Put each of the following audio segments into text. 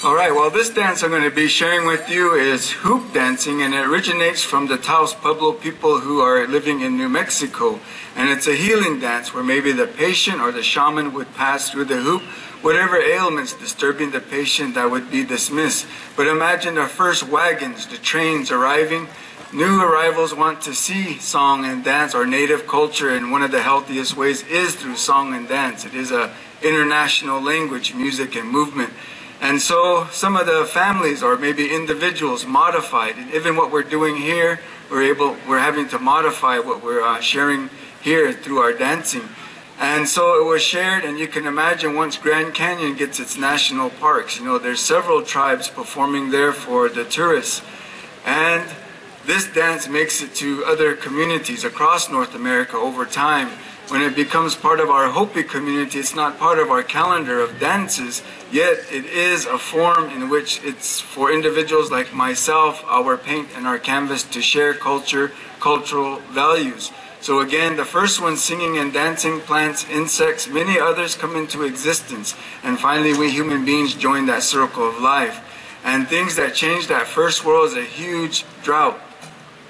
All right, well, this dance I'm going to be sharing with you is hoop dancing, and it originates from the Taos Pueblo people who are living in New Mexico. And it's a healing dance where maybe the patient or the shaman would pass through the hoop, whatever ailments disturbing the patient that would be dismissed. But imagine the first wagons, the trains arriving. New arrivals want to see song and dance, or native culture, and one of the healthiest ways is through song and dance. It is a international language, music and movement. And so some of the families or maybe individuals modified, and even what we're doing here, we're having to modify what we're sharing here through our dancing. And so it was shared, and you can imagine once Grand Canyon gets its national parks, you know, there's several tribes performing there for the tourists. And this dance makes it to other communities across North America over time. When it becomes part of our Hopi community, it's not part of our calendar of dances, yet it is a form in which it's for individuals like myself, our paint and our canvas, to share cultural values. So again, the first one, singing and dancing, plants, insects, many others come into existence. And finally, we human beings join that circle of life. And things that change that first world is a huge drought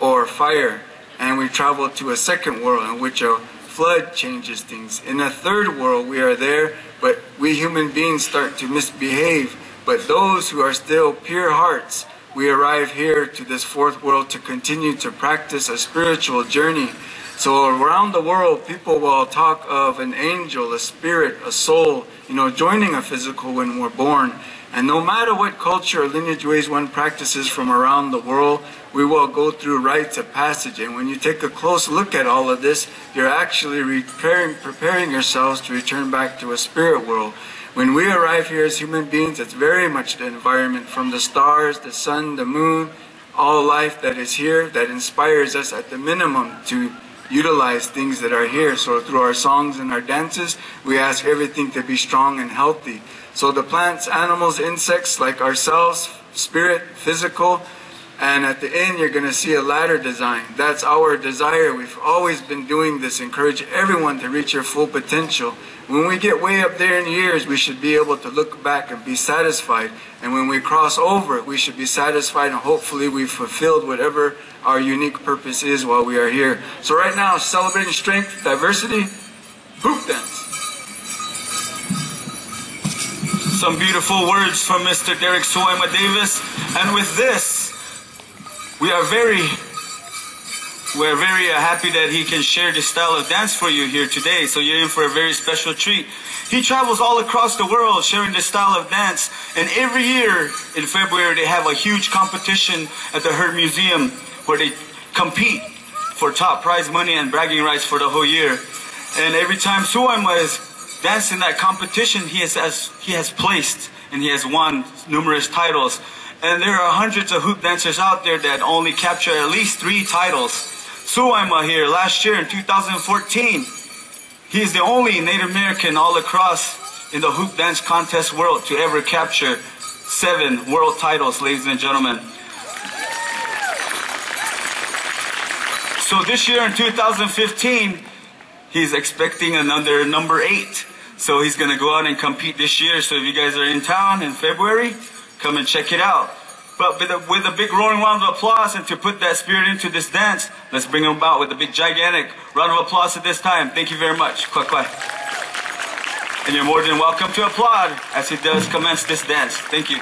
or fire. And we travel to a second world in which a flood changes things. In a third world, we are there, but we human beings start to misbehave. But those who are still pure hearts, we arrive here to this fourth world to continue to practice a spiritual journey. So around the world, people will talk of an angel, a spirit, a soul, you know, joining a physical when we're born. And no matter what culture or lineage ways one practices from around the world, we will go through rites of passage. And when you take a close look at all of this, you're actually preparing yourselves to return back to a spirit world. When we arrive here as human beings, it's very much the environment from the stars, the sun, the moon, all life that is here that inspires us at the minimum to utilize things that are here. So through our songs and our dances, we ask everything to be strong and healthy. So the plants, animals, insects like ourselves, spirit, physical, and at the end you're going to see a ladder design. That's our desire. We've always been doing this, encourage everyone to reach your full potential. When we get way up there in years, we should be able to look back and be satisfied. And when we cross over, we should be satisfied, and hopefully we've fulfilled whatever our unique purpose is while we are here. So right now, celebrating strength, diversity, hoop dance. Some beautiful words from Mr. Derrick Suwaima Davis. And with this, we're very happy that he can share this style of dance for you here today. So you're in for a very special treat. He travels all across the world sharing this style of dance. And every year in February, they have a huge competition at the Herd Museum where they compete for top prize money and bragging rights for the whole year. And every time Suwaima is dancing that competition, he has placed and he has won numerous titles. And there are hundreds of hoop dancers out there that only capture at least 3 titles. Suwaima here, last year in 2014, he is the only Native American all across in the hoop dance contest world to ever capture 7 world titles, ladies and gentlemen. So this year in 2015, he's expecting another number 8. So he's going to go out and compete this year. So if you guys are in town in February, come and check it out. But with a big roaring round of applause, and to put that spirit into this dance, let's bring him about with a big gigantic round of applause at this time. Thank you very much. Kwak kwak. And you're more than welcome to applaud as he does commence this dance. Thank you.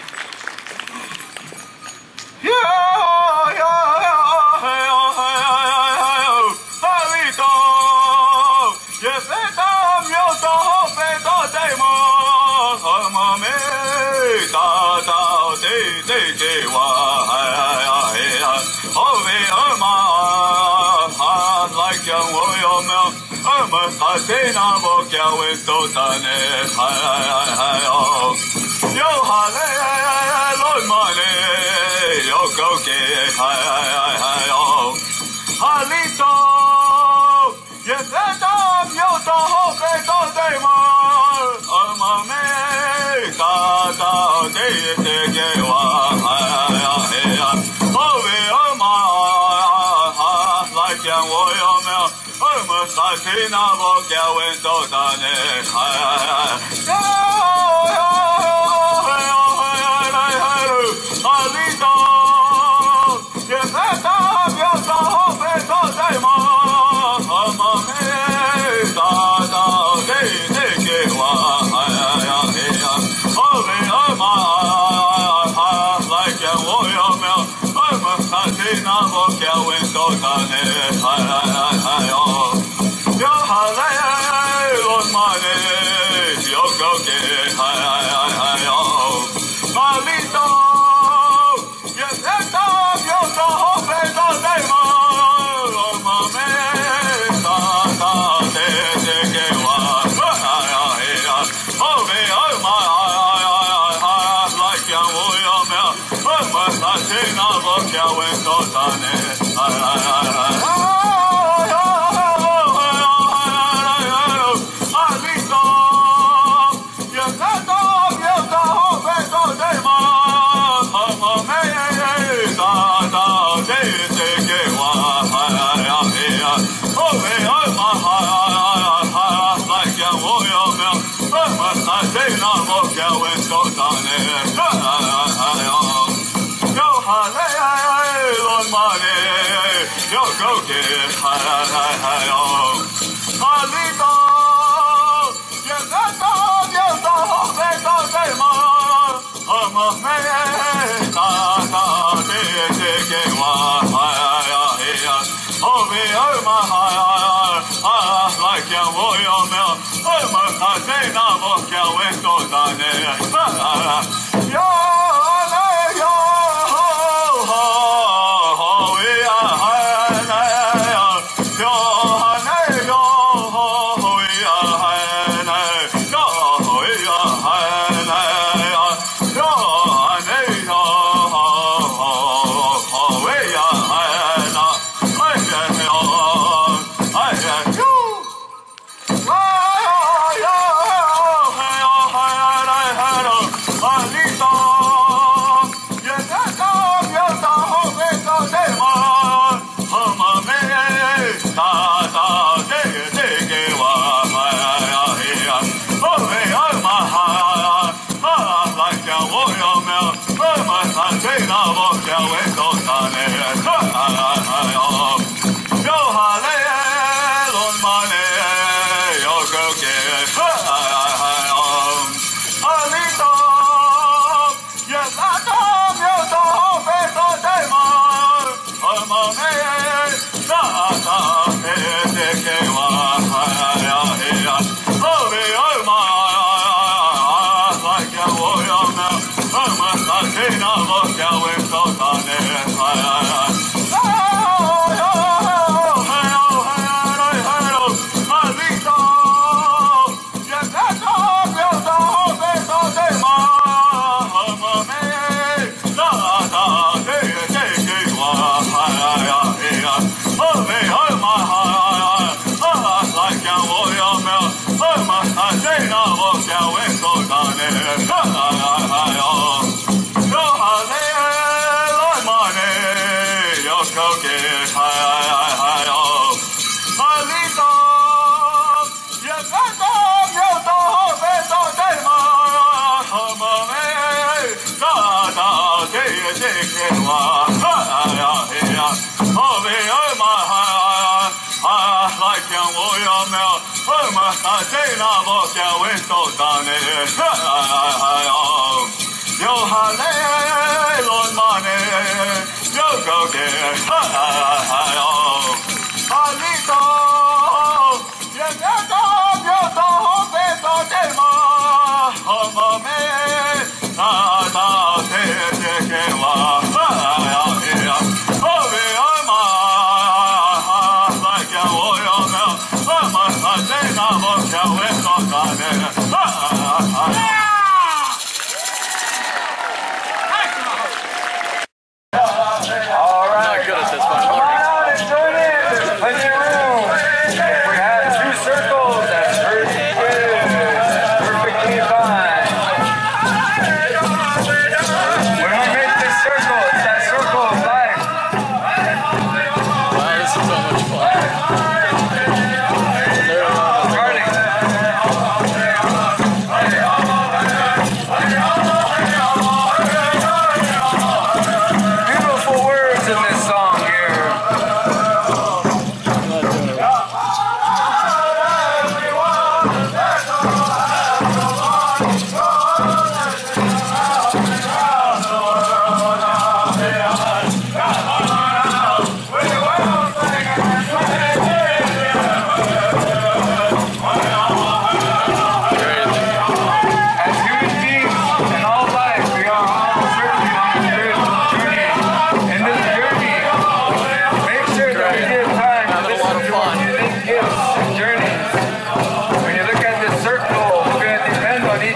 Hey!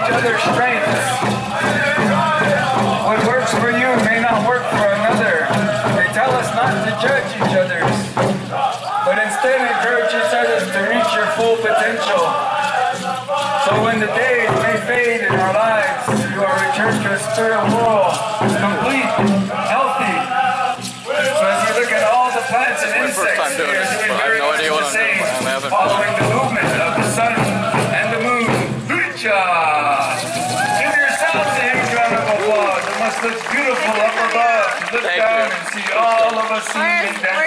each other's strengths. What works for you may not work for another. They tell us not to judge each other, but instead encourage each other to reach your full potential. So when the days may fade in our lives, you are returned to a spirit world, complete, healthy. So as you look at all the plants and insects, they are doing very much the same, following the movement of the sun and the moon. Give yourselves a huge round of applause. It must look beautiful up above. Look down and see all of us singing and dancing.